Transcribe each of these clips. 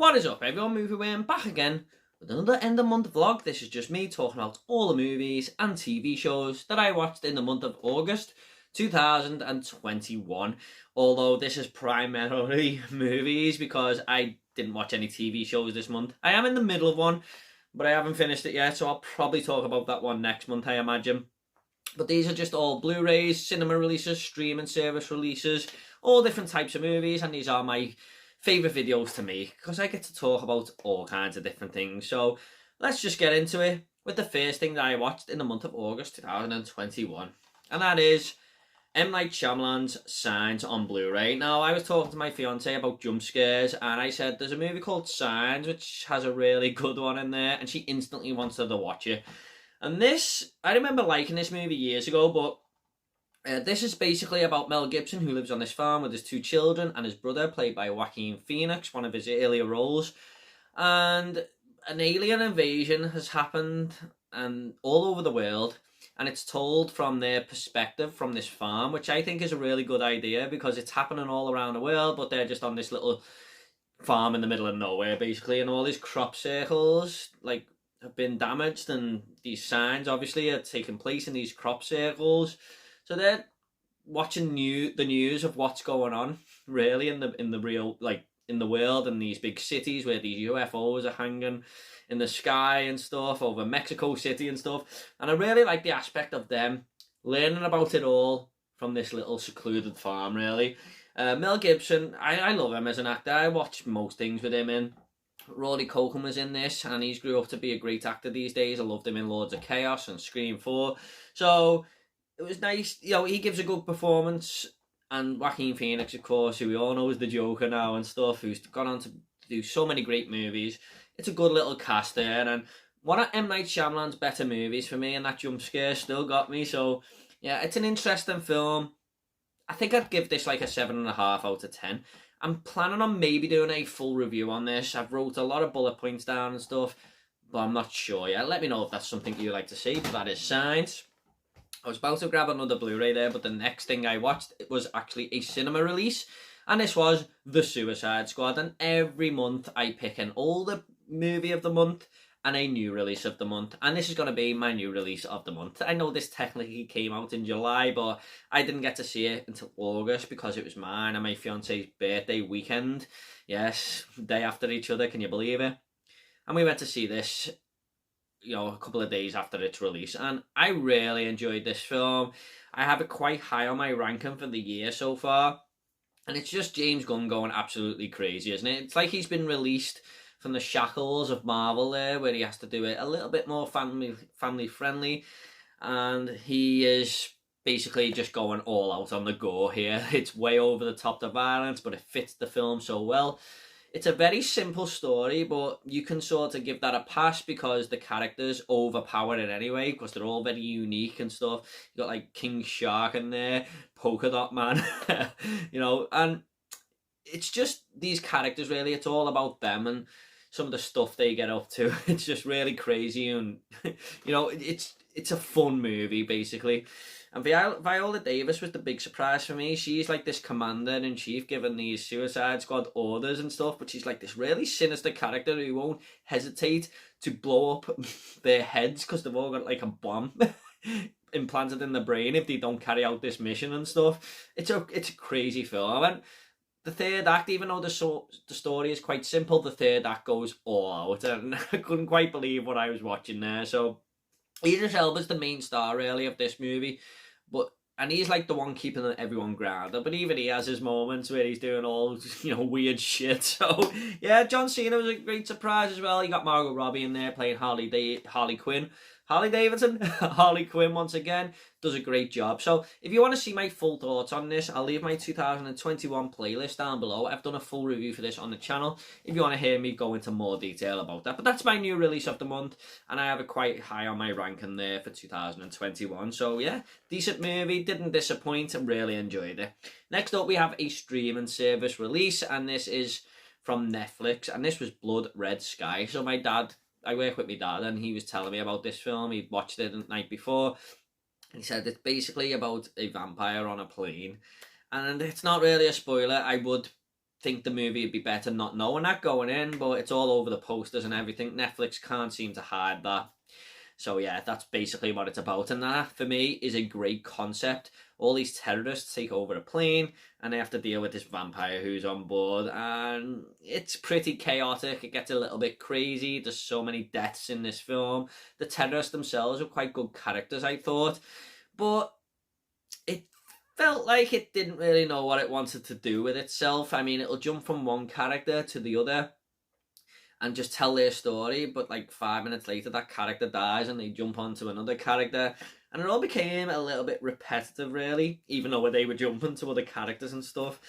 What is up, everyone? Movie Worm back again with another end of month vlog. This is just me talking about all the movies and TV shows that I watched in the month of August 2021. Although this is primarily movies because I didn't watch any TV shows this month. I am in the middle of one, but I haven't finished it yet, so I'll probably talk about that one next month, I imagine. But these are just all Blu-rays, cinema releases, streaming service releases, all different types of movies, and these are my favourite videos to make because I get to talk about all kinds of different things. So let's just get into it with the first thing that I watched in the month of August 2021, and that is M. Night Shyamalan's Signs on Blu-ray. Now, I was talking to my fiance about jump scares, and I said there's a movie called Signs which has a really good one in there, and she instantly wanted to watch it. And this, I remember liking this movie years ago, but this is basically about Mel Gibson, who lives on this farm with his two children and his brother, played by Joaquin Phoenix, one of his earlier roles. And an alien invasion has happened and all over the world, and it's told from their perspective from this farm, which I think is a really good idea because it's happening all around the world, but they're just on this little farm in the middle of nowhere, basically, and all these crop circles, like, have been damaged, and these signs obviously are taking place in these crop circles. So they're watching the news of what's going on really in the real, like, in the world, in these big cities where these UFOs are hanging in the sky and stuff over Mexico City and stuff. And I really like the aspect of them learning about it all from this little secluded farm, really. Mel Gibson, I love him as an actor. I watch most things with him in. Rory Culkin was in this, and he's grew up to be a great actor these days. I loved him in Lords of Chaos and Scream 4. So it was nice, you know, he gives a good performance. And Joaquin Phoenix, of course, who we all know is the Joker now and stuff, who's gone on to do so many great movies. It's a good little cast there, and one of M. Night Shyamalan's better movies for me, and that jump scare still got me. So yeah, it's an interesting film. I think I'd give this like a 7.5 out of 10. I'm planning on maybe doing a full review on this. I've wrote a lot of bullet points down and stuff, but I'm not sure yet. Let me know if that's something you'd like to see, but that is Signs. I was about to grab another Blu-ray there, but the next thing I watched was actually a cinema release, and this was The Suicide Squad. And every month I pick an older movie of the month and a new release of the month, and this is going to be my new release of the month. I know this technically came out in July, but I didn't get to see it until August because it was mine and my fiance's birthday weekend. Yes, day after each other, can you believe it? And we went to see this, you know, a couple of days after its release, and I really enjoyed this film. I have it quite high on my ranking for the year so far, and it's just James Gunn going absolutely crazy, isn't it? It's like he's been released from the shackles of Marvel there, where he has to do it a little bit more family friendly, and he is basically just going all out on the go here. It's way over the top, the violence, but it fits the film so well. It's a very simple story, but you can sort of give that a pass because the characters overpower it anyway, because they're all very unique and stuff. You got like King Shark in there, Polka Dot Man, you know, and it's just these characters really. It's all about them and some of the stuff they get up to. It's just really crazy, and you know, it's a fun movie basically. And Viola Davis was the big surprise for me. She's like this commander-in-chief giving these Suicide Squad orders and stuff, but she's like this really sinister character who won't hesitate to blow up their heads because they've all got like a bomb implanted in the brain if they don't carry out this mission and stuff. It's a crazy film. And the third act, even though the story is quite simple, the third act goes all out, and I couldn't quite believe what I was watching there. So Idris Elba's the main star really of this movie, and he's like the one keeping everyone grounded, but even he has his moments where he's doing all, you know, weird shit. So yeah, John Cena was a great surprise as well. You got Margot Robbie in there playing Harley Davidson. Harley Quinn once again does a great job. So if you want to see my full thoughts on this, I'll leave my 2021 playlist down below. I've done a full review for this on the channel if you want to hear me go into more detail about that. But that's my new release of the month, and I have it quite high on my ranking there for 2021. So yeah, decent movie, didn't disappoint, and really enjoyed it. Next up we have a streaming service release, and this is from Netflix, and this was Blood Red Sky. So I work with my dad, and he was telling me about this film. He'd watched it the night before. He said it's basically about a vampire on a plane. And it's not really a spoiler. I would think the movie would be better not knowing that going in, but it's all over the posters and everything. Netflix can't seem to hide that. So yeah, that's basically what it's about, and that for me is a great concept. All these terrorists take over a plane and they have to deal with this vampire who's on board, and it's pretty chaotic. It gets a little bit crazy. There's so many deaths in this film. The terrorists themselves are quite good characters, I thought, but it felt like it didn't really know what it wanted to do with itself. I mean, it'll jump from one character to the other and just tell their story, but like 5 minutes later that character dies and they jump onto another character, and it all became a little bit repetitive, really, even though they were jumping to other characters and stuff.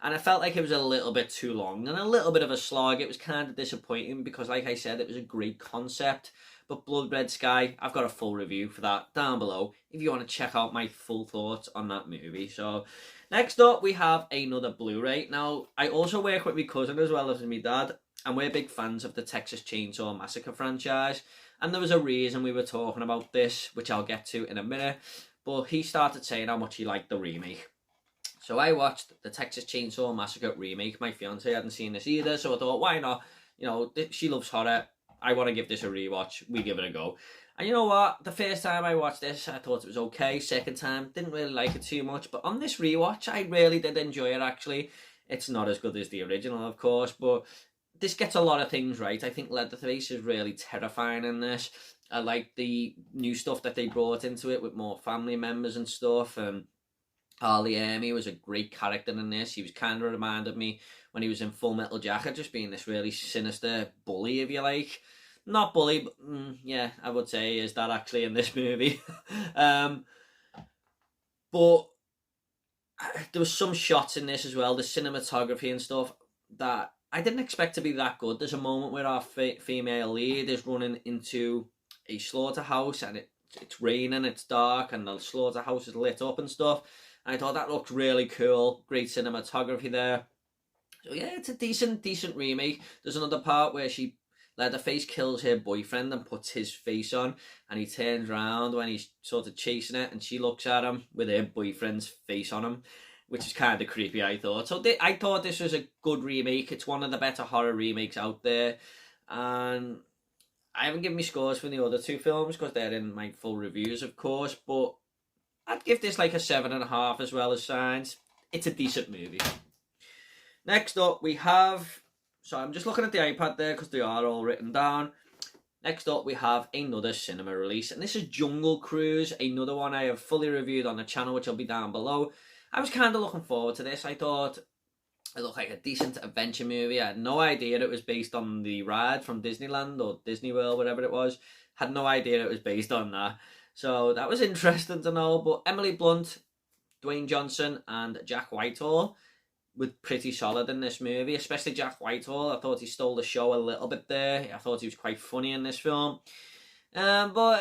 And I felt like it was a little bit too long and a little bit of a slog. It was kind of disappointing because, like I said, it was a great concept. But Blood Red Sky, I've got a full review for that down below if you want to check out my full thoughts on that movie. So next up, we have another Blu-ray. Now, I also work with my cousin as well as my dad, and we're big fans of the Texas Chainsaw Massacre franchise. And there was a reason we were talking about this, which I'll get to in a minute. But he started saying how much he liked the remake. So I watched the Texas Chainsaw Massacre remake. My fiance hadn't seen this either, so I thought, why not? You know, she loves horror. I want to give this a rewatch. We give it a go. And you know what? The first time I watched this, I thought it was okay. Second time, didn't really like it too much. But on this rewatch, I really did enjoy it, actually. It's not as good as the original, of course, but this gets a lot of things right. I think Leatherface is really terrifying in this. I like the new stuff that they brought into it with more family members and stuff. And Harley Ermey was a great character in this. He was kind of reminded me when he was in Full Metal Jacket, just being this really sinister bully, if you like. Not bully, but yeah, I would say is that actually in this movie. But there was some shots in this as well, the cinematography and stuff, that I didn't expect to be that good. There's a moment where our female lead is running into a slaughterhouse and it's raining, it's dark, and the slaughterhouse is lit up and stuff. And I thought that looked really cool. Great cinematography there. So yeah, it's a decent remake. There's another part where Leatherface kills her boyfriend and puts his face on, and he turns around when he's sort of chasing it, and she looks at him with her boyfriend's face on him, which is kind of creepy, I thought. So I thought this was a good remake. It's one of the better horror remakes out there. And I haven't given me scores for the other two films because they're in my full reviews, of course, but I'd give this like a 7.5 as well as Signs. It's a decent movie. Next up, we have... So I'm just looking at the iPad there because they are all written down. Next up, we have another cinema release, and this is Jungle Cruise, another one I have fully reviewed on the channel, which will be down below. I was kind of looking forward to this. I thought it looked like a decent adventure movie. I had no idea it was based on the ride from Disneyland or Disney World, whatever it was. Had no idea it was based on that. So that was interesting to know. But Emily Blunt, Dwayne Johnson, and Jack Whitehall were pretty solid in this movie, especially Jack Whitehall. I thought he stole the show a little bit there. I thought he was quite funny in this film. But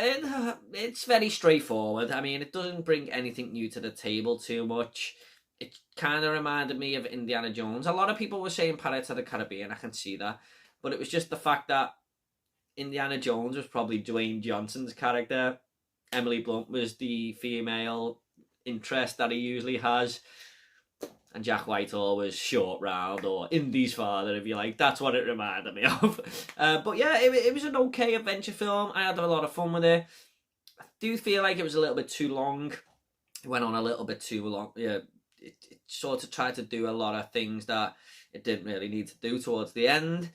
it's very straightforward. I mean, it doesn't bring anything new to the table too much. It kind of reminded me of Indiana Jones. A lot of people were saying Pirates of the Caribbean, I can see that. But it was just the fact that Indiana Jones was probably Dwayne Johnson's character. Emily Blunt was the female interest that he usually has. And Jack Whitehall was Short Round, or Indy's father, if you like. That's what it reminded me of. But yeah, it was an okay adventure film. I had a lot of fun with it. I do feel like it was a little bit too long. It went on a little bit too long. Yeah, it sort of tried to do a lot of things that it didn't really need to do towards the end.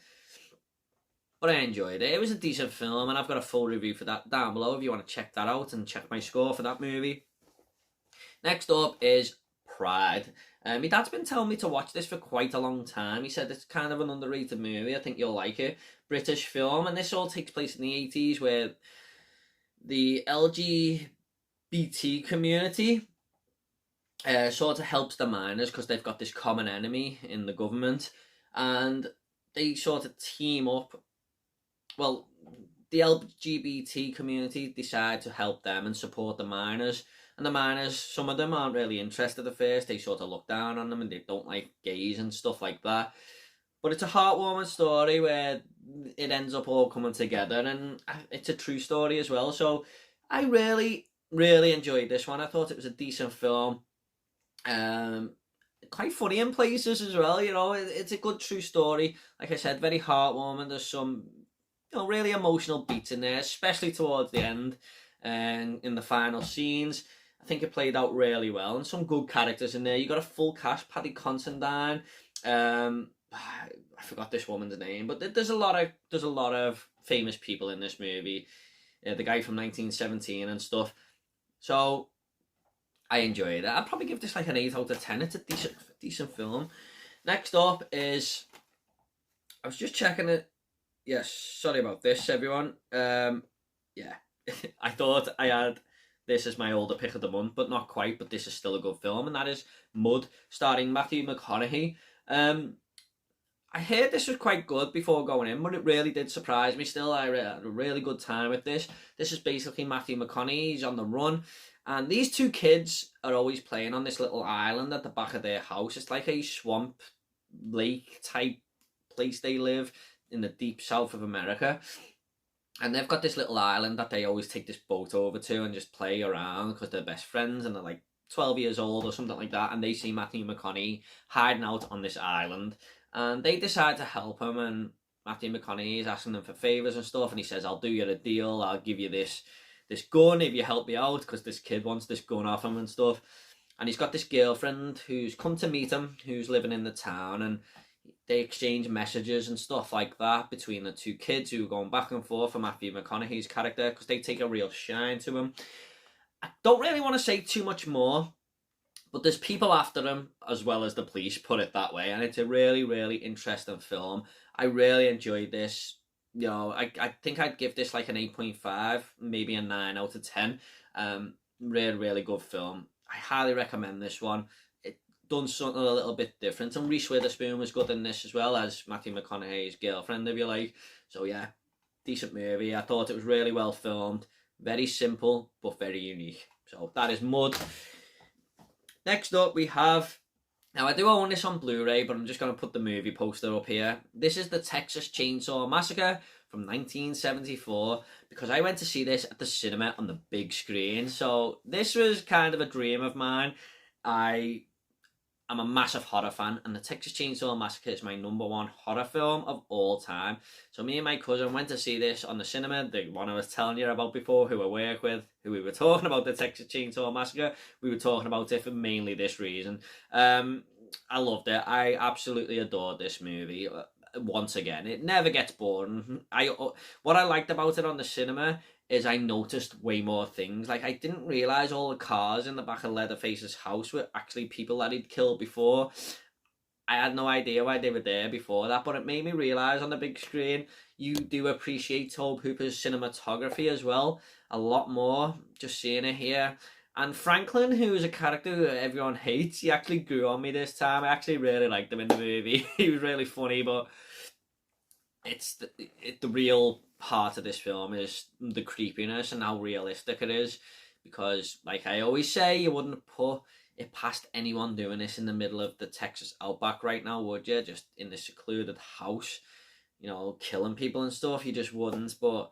But I enjoyed it. It was a decent film, and I've got a full review for that down below if you want to check that out and check my score for that movie. Next up is Pride. My dad's been telling me to watch this for quite a long time. He said it's kind of an underrated movie. I think you'll like it. British film, and this all takes place in the 80s, where the LGBT community sort of helps the miners because they've got this common enemy in the government, and they sort of team up. Well, the LGBT community decide to help them and support the miners. And the miners, some of them aren't really interested at first. They sort of look down on them and they don't like gays and stuff like that. But it's a heartwarming story where it ends up all coming together, and it's a true story as well. So I really, really enjoyed this one. I thought it was a decent film. quite funny in places as well. You know, it's a good true story. Like I said, very heartwarming. There's some, really emotional beats in there, especially towards the end and in the final scenes. I think it played out really well, and some good characters in there. You got a full cast: Paddy Considine. I forgot this woman's name, but there's a lot of famous people in this movie. The guy from 1917 and stuff. So I enjoyed it. I'd probably give this like an 8 out of 10. It's a decent film. Next up is, I was just checking it. Yes, sorry about this, everyone. Yeah, I thought I had this as my older pick of the month, but not quite. But this is still a good film, and that is Mud, starring Matthew McConaughey. I heard this was quite good before going in, but it really did surprise me. Still, I had a really good time with this. This is basically Matthew McConaughey. He's on the run, and these two kids are always playing on this little island at the back of their house. It's like a swamp lake type place they live in the deep south of America. And they've got this little island that they always take this boat over to and just play around because they're best friends and they're like 12 years old or something like that. And they see Matthew McConaughey hiding out on this island. And they decide to help him, and Matthew McConaughey is asking them for favours and stuff, and he says, I'll do you a deal, I'll give you this gun if you help me out, because this kid wants this gun off him and stuff. And he's got this girlfriend who's come to meet him, who's living in the town, and they exchange messages and stuff like that between the two kids who are going back and forth for Matthew McConaughey's character, because they take a real shine to him. I don't really want to say too much more, but there's people after him as well as the police, put it that way. And it's a really, really interesting film. I really enjoyed this. I think I'd give this like an 8.5, maybe a 9 out of 10. Really, really good film. I highly recommend this one. It done something a little bit different. And Reese Witherspoon was good in this as well as Matthew McConaughey's girlfriend, if you like. So yeah, decent movie. I thought it was really well filmed. Very simple, but very unique. So that is Mud. Next up, we have... Now, I do own this on Blu-ray, but I'm just going to put the movie poster up here. This is the Texas Chainsaw Massacre from 1974, because I went to see this at the cinema on the big screen. So this was kind of a dream of mine. I'm a massive horror fan, and the Texas Chainsaw Massacre is my #1 horror film of all time. So me and my cousin went to see this on the cinema, the one I was telling you about before, who I work with, who we were talking about the Texas Chainsaw Massacre. We were talking about it for mainly this reason. I loved it. I absolutely adored this movie. Once again, it never gets boring. What I liked about it on the cinema is I noticed way more things. Like, I didn't realise all the cars in the back of Leatherface's house were actually people that he'd killed before. I had no idea why they were there before that, but it made me realise on the big screen, you do appreciate Tobe Hooper's cinematography as well, a lot more, just seeing it here. And Franklin, who is a character who everyone hates, he actually grew on me this time. I actually really liked him in the movie. He was really funny, but it's the real part of this film is the creepiness and how realistic it is. Because, like I always say, you wouldn't put it past anyone doing this in the middle of the Texas outback right now, would you? Just in this secluded house, killing people and stuff. You just wouldn't, but...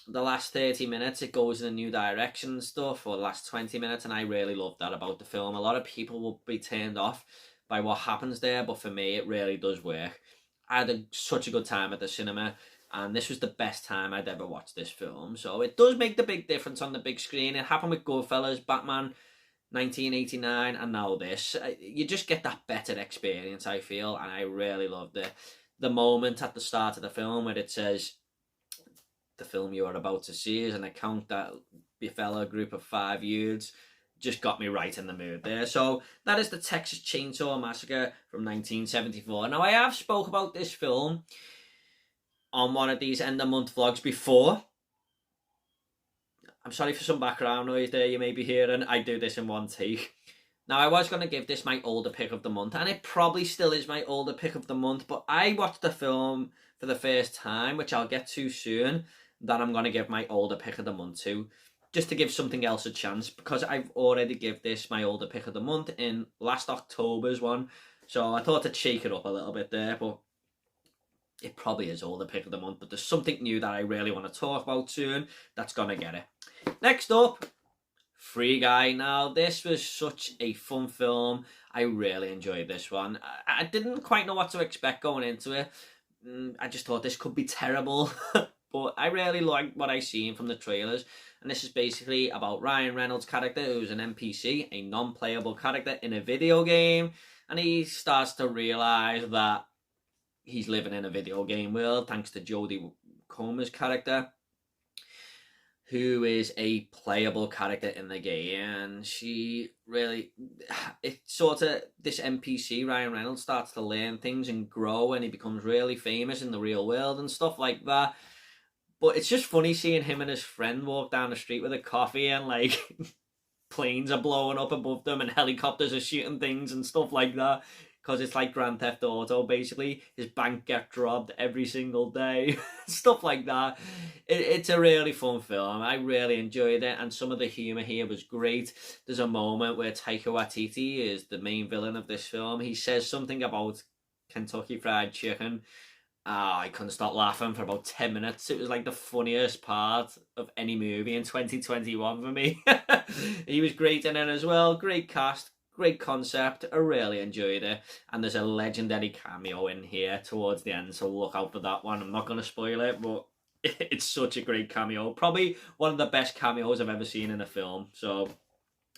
the last 30 minutes, it goes in a new direction and stuff, or the last 20 minutes, and I really love that about the film. A lot of people will be turned off by what happens there, but for me, it really does work. I had such a good time at the cinema, and this was the best time I'd ever watched this film, so it does make the big difference on the big screen. It happened with Goodfellas, Batman 1989, and now this. You just get that better experience, I feel, and I really loved it. The moment at the start of the film where it says... the film you are about to see is an account that befell a group of 5 youths, just got me right in the mood there. So that is the Texas Chainsaw Massacre from 1974. Now, I have spoke about this film on one of these end of month vlogs before. I'm sorry for some background noise there you may be hearing. I do this in one take. Now, I was going to give this my older pick of the month, and it probably still is my older pick of the month, but I watched the film for the first time, which I'll get to soon, that I'm going to give my older pick of the month to, just to give something else a chance, because I've already give this my older pick of the month in last October's one, so I thought I'd shake it up a little bit there, but it probably is older pick of the month, but there's something new that I really want to talk about soon that's going to get it. Next up, Free Guy. Now, this was such a fun film. I really enjoyed this one. I didn't quite know what to expect going into it. I just thought this could be terrible. But I really liked what I seen from the trailers. And this is basically about Ryan Reynolds' character, who's an NPC, a non-playable character in a video game. And he starts to realise that he's living in a video game world thanks to Jodie Comer's character, who is a playable character in the game. And she really, it's sort of, this NPC, Ryan Reynolds, starts to learn things and grow, and he becomes really famous in the real world and stuff like that. But it's just funny seeing him and his friend walk down the street with a coffee, and like planes are blowing up above them and helicopters are shooting things and stuff like that. Because it's like Grand Theft Auto, basically. His bank gets robbed every single day. Stuff like that. It's a really fun film. I really enjoyed it. And some of the humour here was great. There's a moment where Taika Waititi is the main villain of this film. He says something about Kentucky Fried Chicken. I couldn't stop laughing for about 10 minutes. It was like the funniest part of any movie in 2021 for me. He was great in it as well. Great cast. Great concept. I really enjoyed it. And there's a legendary cameo in here towards the end, so look out for that one. I'm not going to spoil it, but it's such a great cameo. Probably one of the best cameos I've ever seen in a film. So,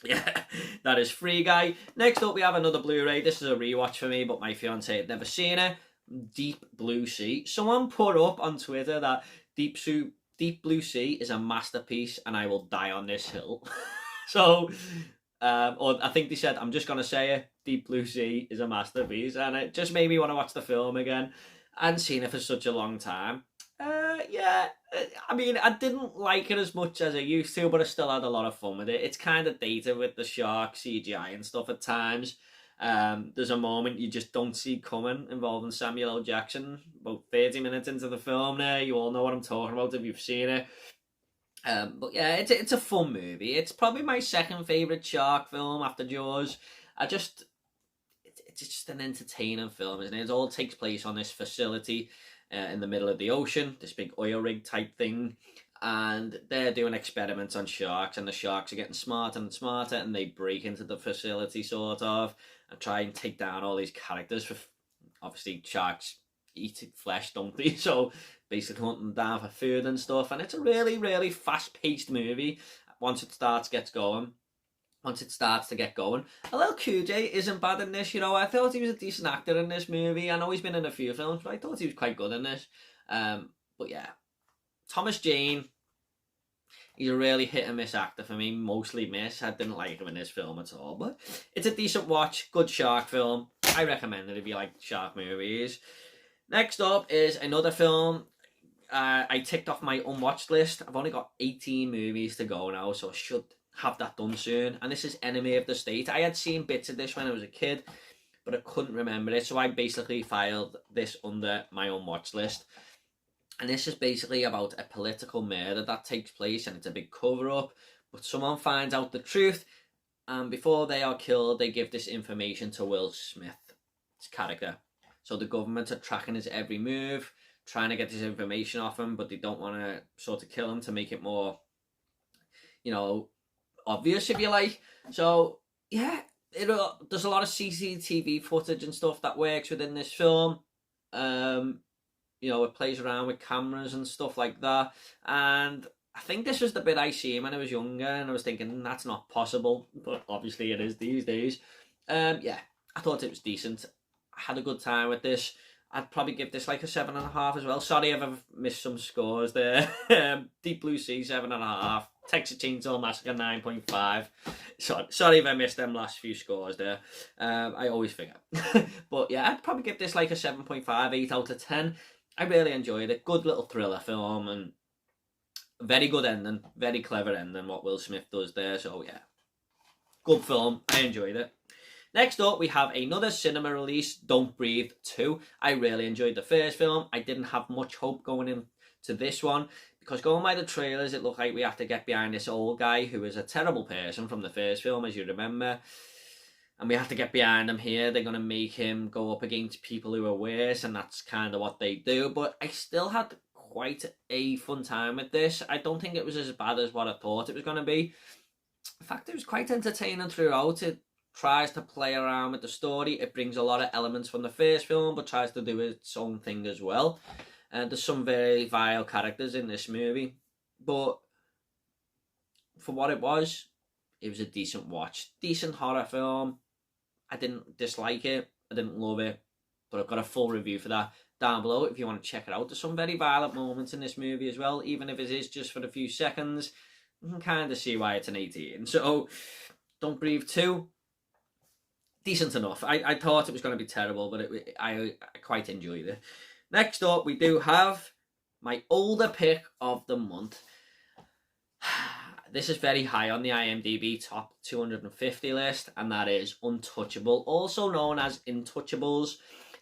yeah, that is Free Guy. Next up, we have another Blu-ray. This is a rewatch for me, but my fiancé had never seen it. Deep Blue Sea. Someone put up on Twitter that Deep Blue Sea is a masterpiece, and I will die on this hill. So... or I think they said, I'm just going to say it, Deep Blue Sea is a masterpiece. And it just made me want to watch the film again. I hadn't seen it for such a long time. Yeah, I mean, I didn't like it as much as I used to, but I still had a lot of fun with it. It's kind of dated with the shark CGI and stuff at times. There's a moment you just don't see coming involving Samuel L. Jackson. About 30 minutes into the film there, you all know what I'm talking about if you've seen it. But yeah, it's a fun movie. It's probably my second favourite shark film after Jaws. It's just an entertaining film, isn't it? It all takes place on this facility in the middle of the ocean, this big oil rig type thing. And they're doing experiments on sharks, and the sharks are getting smarter and smarter, and they break into the facility sort of and try and take down all these characters. Obviously, sharks eat flesh, don't they? So basically hunting them down for food and stuff. And it's a really, really fast-paced movie once it starts to get going. A little QJ isn't bad in this, you know. I thought he was a decent actor in this movie. I know he's been in a few films, but I thought he was quite good in this. But yeah, Thomas Jane, he's a really hit and miss actor for me, mostly miss. I didn't like him in this film at all, but it's a decent watch, good shark film. I recommend it if you like shark movies. Next up is another film I ticked off my unwatched list. I've only got 18 movies to go now, so I should have that done soon. And this is Enemy of the State. I had seen bits of this when I was a kid, but I couldn't remember it, so I basically filed this under my unwatched list. And this is basically about a political murder that takes place, and it's a big cover-up, but someone finds out the truth, and before they are killed, they give this information to Will Smith's character. So the government are tracking his every move, trying to get this information off him, but they don't want to sort of kill him to make it more, you know, obvious, if you like. So, yeah, there's a lot of CCTV footage and stuff that works within this film. You know, it plays around with cameras and stuff like that. And I think this was the bit I seen when I was younger, and I was thinking, that's not possible. But obviously it is these days. Yeah, I thought it was decent. I had a good time with this. I'd probably give this like a 7.5 as well. Sorry if I've missed some scores there. Deep Blue Sea, 7.5. Texas Chainsaw Massacre, 9.5. Sorry if I missed them last few scores there. I always forget. But yeah, I'd probably give this like a 7.5, 8 out of 10. I really enjoyed it. Good little thriller film, and very good ending. Very clever ending, what Will Smith does there. So yeah, good film. I enjoyed it. Next up, we have another cinema release, Don't Breathe 2. I really enjoyed the first film. I didn't have much hope going into this one, because going by the trailers, it looked like we have to get behind this old guy who is a terrible person from the first film, as you remember. And we have to get behind him here. They're going to make him go up against people who are worse, and that's kind of what they do. But I still had quite a fun time with this. I don't think it was as bad as what I thought it was going to be. In fact, it was quite entertaining throughout. It tries to play around with the story. It brings a lot of elements from the first film, but tries to do its own thing as well. And there's some very vile characters in this movie, but for what it was a decent watch. Decent horror film. I didn't dislike it. I didn't love it. But I've got a full review for that down below if you want to check it out. There's some very violent moments in this movie as well. Even if it is just for a few seconds, you can kind of see why it's an 18. So, Don't Breathe 2. Decent enough. I thought it was going to be terrible, but I quite enjoyed it. Next up, we do have my older pick of the month. This is very high on the IMDb top 250 list, and that is Untouchable, also known as Untouchables.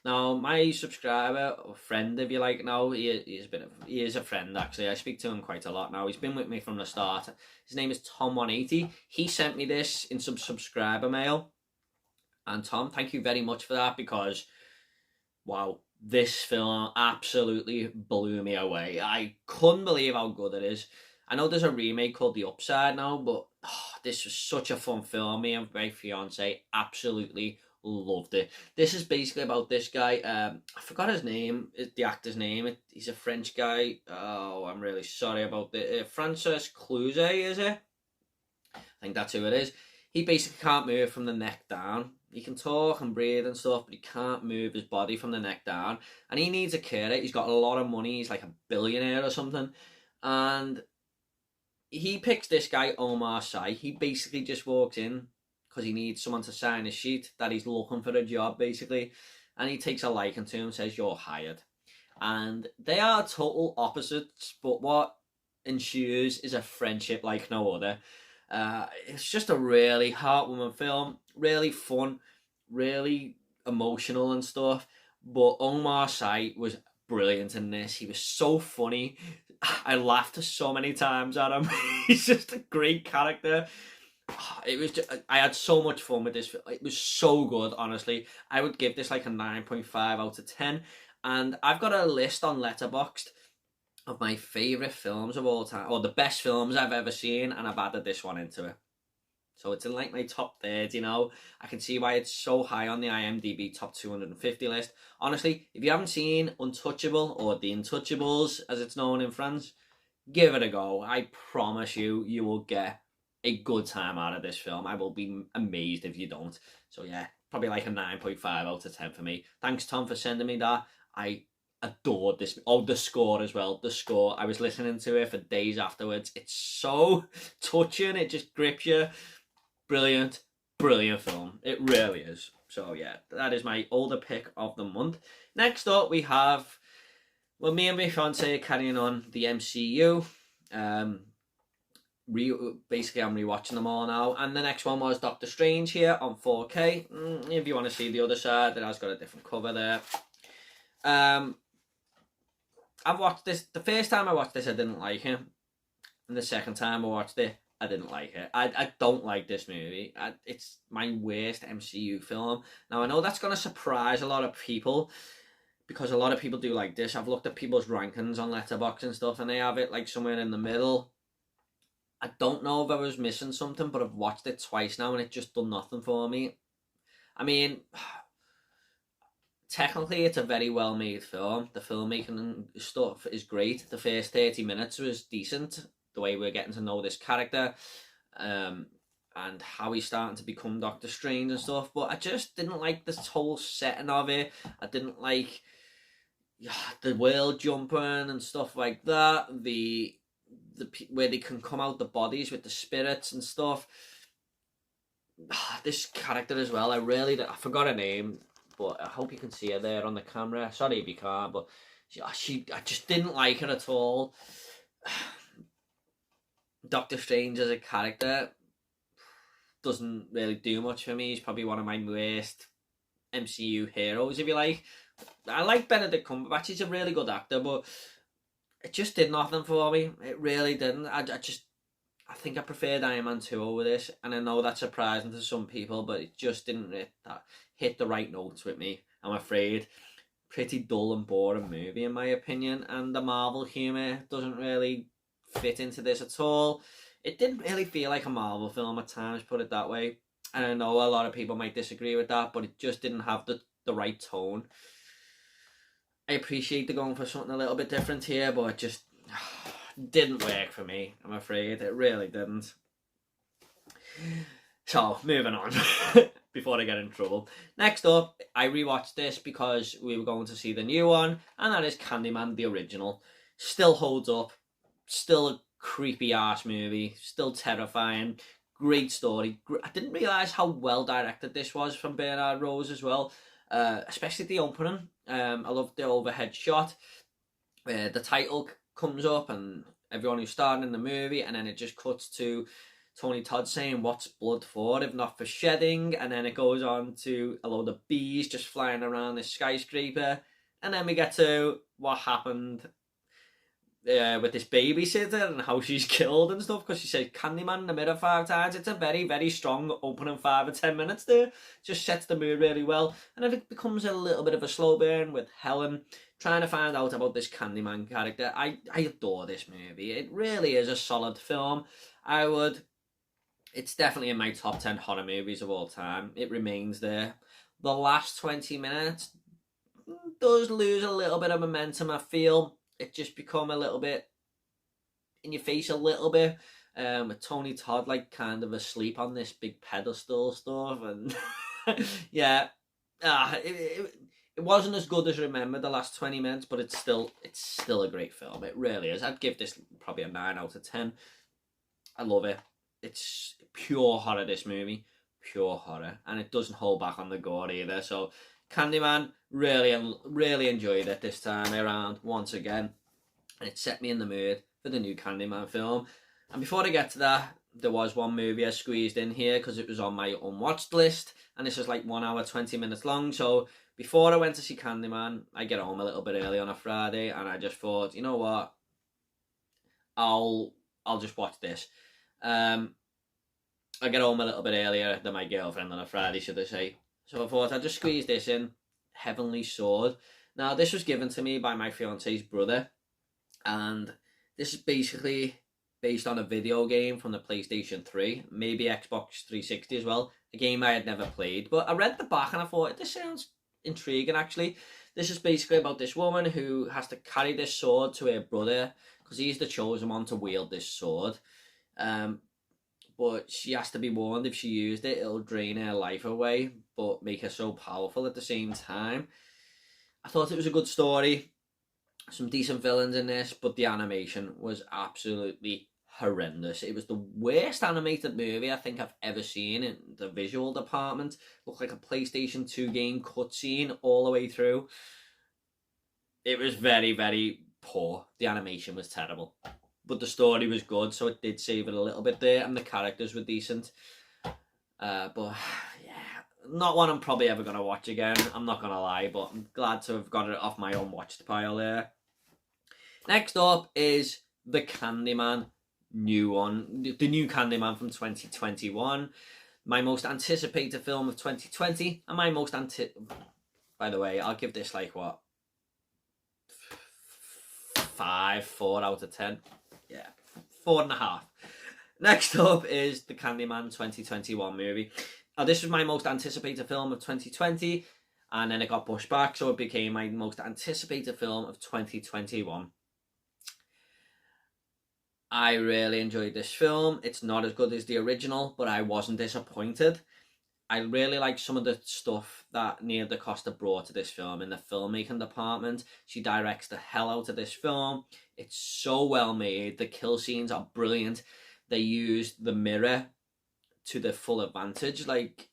Now, my subscriber, or friend if you like now, he is a friend actually. I speak to him quite a lot now. He's been with me from the start. His name is Tom180. He sent me this in some subscriber mail. And Tom, thank you very much for that, because, wow, this film absolutely blew me away. I couldn't believe how good it is. I know there's a remake called The Upside now, but this was such a fun film. Me and my fiance absolutely loved it. This is basically about this guy. I forgot his name, the actor's name. He's a French guy. Oh, I'm really sorry about it. Francis Cluzet, is it? I think that's who it is. He basically can't move from the neck down. He can talk and breathe and stuff, but he can't move his body from the neck down. And he needs a carer. He's got a lot of money. He's like a billionaire or something. And he picks this guy, Omar Sy. He basically just walks in because he needs someone to sign a sheet that he's looking for a job, basically. And he takes a liking to him and says, "You're hired." And they are total opposites, but what ensues is a friendship like no other. It's just a really heartwarming film, really fun, really emotional and stuff. But Omar Sy was brilliant in this. He was so funny. I laughed so many times at him. He's just a great character. I had so much fun with this film. It was so good, honestly. I would give this like a 9.5 out of 10. And I've got a list on Letterboxd of my favourite films of all time, or the best films I've ever seen, and I've added this one into it. So it's in like my top 30 now. I can see why it's so high on the IMDb top 250 list. Honestly, if you haven't seen Untouchable, or The Untouchables as it's known in France, give it a go. I promise you, you will get a good time out of this film. I will be amazed if you don't. So yeah, probably like a 9.5 out of 10 for me. Thanks, Tom, for sending me that. I adored this. Oh, the score as well. The score. I was listening to it for days afterwards. It's so touching. It just grips you. Brilliant, brilliant film. It really is. So yeah, that is my older pick of the month. Next up, we have, well, me and my fiance are carrying on the MCU. Basically, I'm rewatching them all now. And the next one was Doctor Strange here on 4K. If you want to see the other side, it has got a different cover there. I've watched this. The first time I watched this, I didn't like it. And the second time I watched it, I didn't like it. I don't like this movie. It's my worst MCU film. Now, I know that's going to surprise a lot of people, because a lot of people do like this. I've looked at people's rankings on Letterboxd and stuff, and they have it like somewhere in the middle. I don't know if I was missing something, but I've watched it twice now, and it just done nothing for me. I mean, technically, it's a very well-made film. The filmmaking and stuff is great. The first 30 minutes was decent. The way we're getting to know this character, and how he's starting to become Doctor Strange and stuff. But I just didn't like this whole setting of it. I didn't like the world jumping and stuff like that. The where they can come out the bodies with the spirits and stuff. This character as well. I forgot her name, but I hope you can see her there on the camera. Sorry if you can't, but I just didn't like her at all. Doctor Strange as a character doesn't really do much for me. He's probably one of my worst MCU heroes, if you like. I like Benedict Cumberbatch. He's a really good actor, but it just did nothing for me. It really didn't. I think I preferred Iron Man 2 over this, and I know that's surprising to some people, but it just didn't hit the right notes with me, I'm afraid. Pretty dull and boring movie, in my opinion, and the Marvel humour doesn't really fit into this at all. It didn't really feel like a Marvel film at times, put it that way. And I know a lot of people might disagree with that, but it just didn't have the right tone. I appreciate the going for something a little bit different here, but it just didn't work for me, I'm afraid. It really didn't. So, moving on, before I get in trouble. Next up, I rewatched this because we were going to see the new one, and that is Candyman, the original. Still holds up. Still a creepy ass movie. Still terrifying. Great story. I didn't realise how well directed this was from Bernard Rose as well. Especially the opening. I love the overhead shot. The title comes up and everyone who's starring in the movie, and then it just cuts to Tony Todd saying, "What's blood for if not for shedding?" And then it goes on to a load of bees just flying around this skyscraper. And then we get to what happened with this babysitter and how she's killed and stuff, because she says Candyman in the mirror 5 times. It's a very, very strong opening 5 or 10 minutes there. Just sets the mood really well. And then it becomes a little bit of a slow burn with Helen trying to find out about this Candyman character. I adore this movie. It really is a solid film. It's definitely in my top 10 horror movies of all time. It remains there. The last 20 minutes does lose a little bit of momentum, I feel. It just become a little bit in your face a little bit. With Tony Todd like kind of asleep on this big pedestal stuff, and yeah, it wasn't as good as I remember the last 20 minutes, but it's still a great film. It really is. I'd give this probably a 9 out of 10. I love it. It's pure horror, this movie. Pure horror. And it doesn't hold back on the gore either. So, Candyman, really enjoyed it this time around, once again. And it set me in the mood for the new Candyman film. And before I get to that, there was one movie I squeezed in here because it was on my unwatched list. And this is like 1 hour, 20 minutes long. So, before I went to see Candyman, I get home a little bit early on a Friday. And I just thought, you know what? I'll just watch this. I get home a little bit earlier than my girlfriend on a Friday, should I say. So I thought I'd just squeeze this in. Heavenly Sword. Now, this was given to me by my fiance's brother. And this is basically based on a video game from the PlayStation 3. Maybe Xbox 360 as well. A game I had never played. But I read the back and I thought, this sounds intriguing, actually. This is basically about this woman who has to carry this sword to her brother, because he's the chosen one to wield this sword. But she has to be warned if she used it, it'll drain her life away, but make her so powerful at the same time. I thought it was a good story. Some decent villains in this, but the animation was absolutely horrendous. It was the worst animated movie I think I've ever seen in the visual department. Looked like a PlayStation 2 game cutscene all the way through. It was very, very poor. The animation was terrible. But the story was good, so it did save it a little bit there, and the characters were decent. But, yeah, not one I'm probably ever going to watch again, I'm not going to lie, but I'm glad to have got it off my unwatched pile there. Next up is the Candyman new one, the new Candyman from 2021. My most anticipated film of 2020, and my most by the way, I'll give this like, what? 4 out of 10. Yeah, 4.5. Next up is the Candyman 2021 movie. Now, this was my most anticipated film of 2020, and then it got pushed back, so it became my most anticipated film of 2021. I really enjoyed this film. It's not as good as the original, but I wasn't disappointed. I really like some of the stuff that Nia DaCosta brought to this film in the filmmaking department. She directs the hell out of this film. It's so well made. The kill scenes are brilliant. They used the mirror to their full advantage. Like,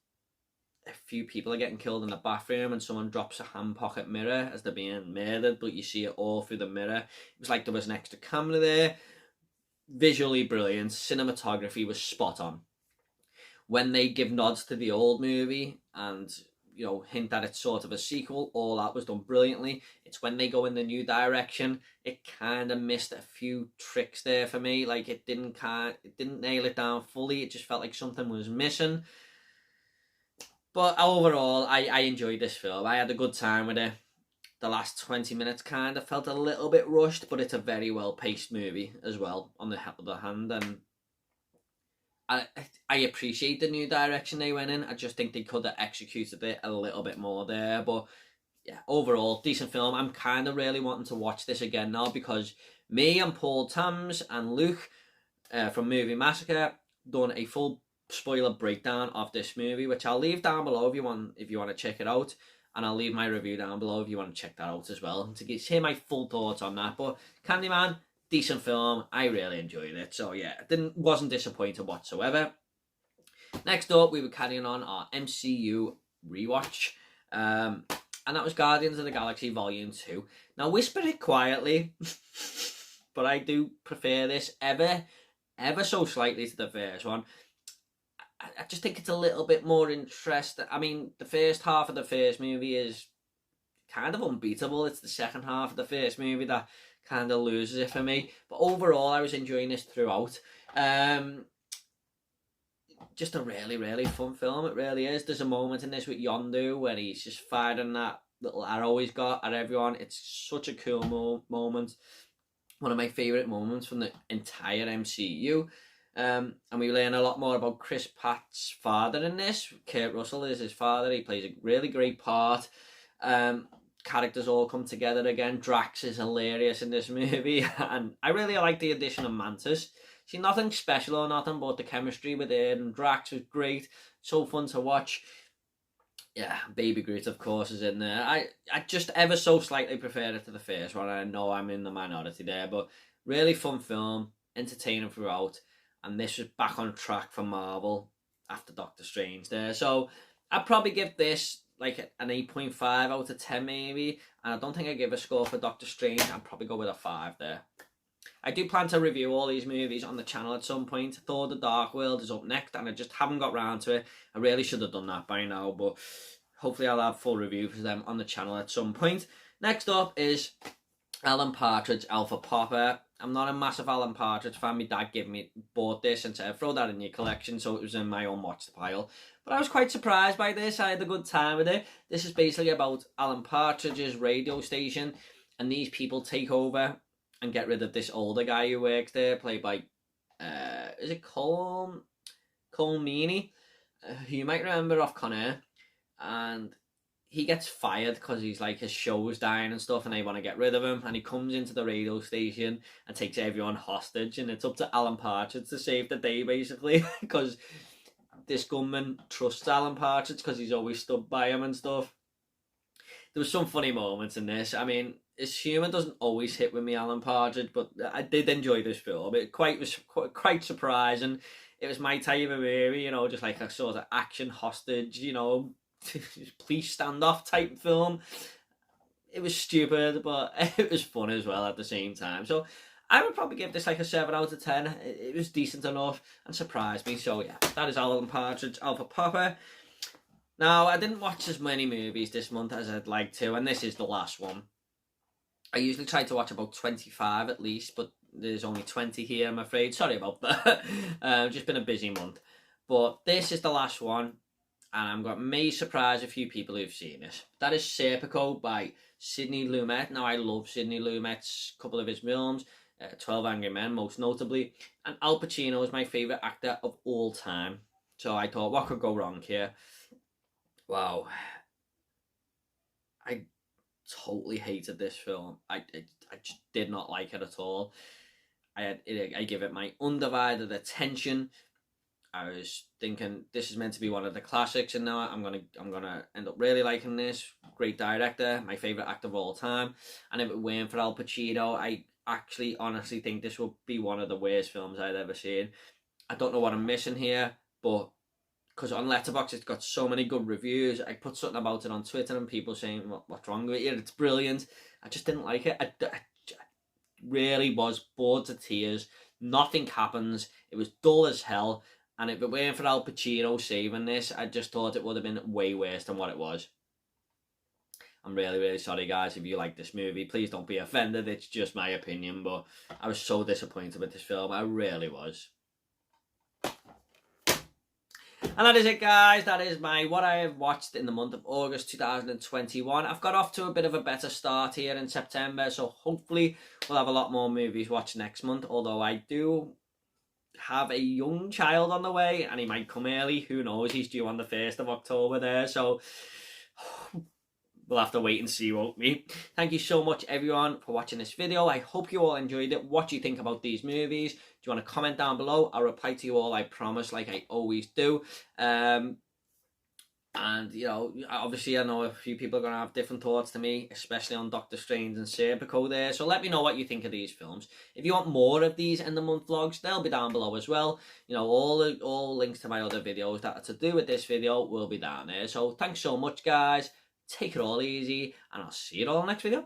a few people are getting killed in the bathroom and someone drops a hand pocket mirror as they're being murdered, but you see it all through the mirror. It was like there was an extra camera there. Visually brilliant. Cinematography was spot on. When they give nods to the old movie and, you know, hint that it's sort of a sequel, all that was done brilliantly. It's when they go in the new direction, it kind of missed a few tricks there for me. Like, it didn't nail it down fully. It just felt like something was missing. But overall, I enjoyed this film. I had a good time with it. The last 20 minutes kind of felt a little bit rushed, but it's a very well-paced movie as well, on the other hand. And I appreciate the new direction they went in. I just think they could have executed it a little bit more there. But yeah, overall, decent film. I'm kind of really wanting to watch this again now because me and Paul Tams and Luke from Movie Massacre done a full spoiler breakdown of this movie, which I'll leave down below if you want to check it out, and I'll leave my review down below if you want to check that out as well to hear my full thoughts on that. But Candyman, decent film. I really enjoyed it, so yeah, wasn't disappointed whatsoever. Next up, we were carrying on our MCU rewatch, and that was Guardians of the Galaxy Volume 2. Now, whisper it quietly, but I do prefer this ever so slightly to the first one. I just think it's a little bit more interesting. I mean, the first half of the first movie is kind of unbeatable. It's the second half of the first movie that kind of loses it for me. But overall, I was enjoying this throughout. Just a really, really fun film. It really is. There's a moment in this with Yondu where he's just firing that little arrow he's got at everyone. It's such a cool moment. One of my favourite moments from the entire MCU. And we learn a lot more about Chris Pratt's father in this. Kurt Russell is his father. He plays a really great part. Characters all come together again. Drax is hilarious in this movie. And I really like the addition of Mantis. She's nothing special or nothing, but the chemistry with her and Drax was great. So fun to watch. Yeah, Baby Groot, of course, is in there. I just ever so slightly prefer it to the first one. I know I'm in the minority there, but really fun film, entertaining throughout. And this was back on track for Marvel after Doctor Strange there. So I'd probably give this like an 8.5 out of 10 maybe. And I don't think I'd give a score for Doctor Strange. I'd probably go with a 5 there. I do plan to review all these movies on the channel at some point. Thor: The Dark World is up next and I just haven't got round to it. I really should have done that by now, but hopefully I'll have full reviews for them on the channel at some point. Next up is Alan Partridge, Alpha Popper. I'm not a massive Alan Partridge fan. My dad bought this and said, throw that in your collection, so it was in my own watch pile. But I was quite surprised by this. I had a good time with it. This is basically about Alan Partridge's radio station, and these people take over and get rid of this older guy who works there, played by, is it Cole Meany? Who you might remember off Con Air. And he gets fired because he's like his show's dying and stuff and they want to get rid of him, and he comes into the radio station and takes everyone hostage, and it's up to Alan Partridge to save the day basically because this gunman trusts Alan Partridge because he's always stood by him and stuff. There was some funny moments in this. I mean, his humour doesn't always hit with me, Alan Partridge, but I did enjoy this film. It was quite surprising. It was my type of movie, you know, just like a sort of action hostage, you know, police standoff type film. It was stupid, but it was fun as well at the same time. So I would probably give this like a 7 out of 10. It was decent enough and surprised me. So yeah, that is Alan Partridge, Alpha Popper. Now, I didn't watch as many movies this month as I'd like to, and this is the last one. I usually try to watch about 25 at least, but there's only 20 here, I'm afraid. Sorry about that. Just been a busy month. But this is the last one, and may surprise a few people who've seen it. That is Serpico by Sidney Lumet. Now, I love Sidney Lumet's couple of his films, 12 Angry Men most notably, and Al Pacino is my favourite actor of all time. So I thought, what could go wrong here? Wow. I totally hated this film. I just did not like it at all. I give it my undivided attention. I was thinking this is meant to be one of the classics, and now I'm gonna end up really liking this. Great director, my favorite actor of all time. And if it weren't for Al Pacino, I actually honestly think this will be one of the worst films I'd ever seen. I don't know what I'm missing here, but because on Letterboxd it's got so many good reviews, I put something about it on Twitter and people saying, what's wrong with it? It's brilliant. I just didn't like it. I really was bored to tears. Nothing happens. It was dull as hell. And if it weren't for Al Pacino saving this, I just thought it would have been way worse than what it was. I'm really, really sorry, guys, if you like this movie. Please don't be offended. It's just my opinion, but I was so disappointed with this film. I really was. And that is it, guys. That is what I have watched in the month of August 2021. I've got off to a bit of a better start here in September, so hopefully we'll have a lot more movies watched next month, although I do have a young child on the way, and he might come early. Who knows? He's due on the 1st of October there, so we'll have to wait and see, won't we? Thank you so much, everyone, for watching this video. I hope you all enjoyed it. What do you think about these movies? Do you want to comment down below? I'll reply to you all, I promise, like I always do. And, you know, obviously I know a few people are going to have different thoughts to me, especially on Doctor Strange and Serpico there. So let me know what you think of these films. If you want more of these end of month vlogs, they'll be down below as well. You know, all links to my other videos that are to do with this video will be down there. So thanks so much, guys. Take it all easy, and I'll see you all in the next video.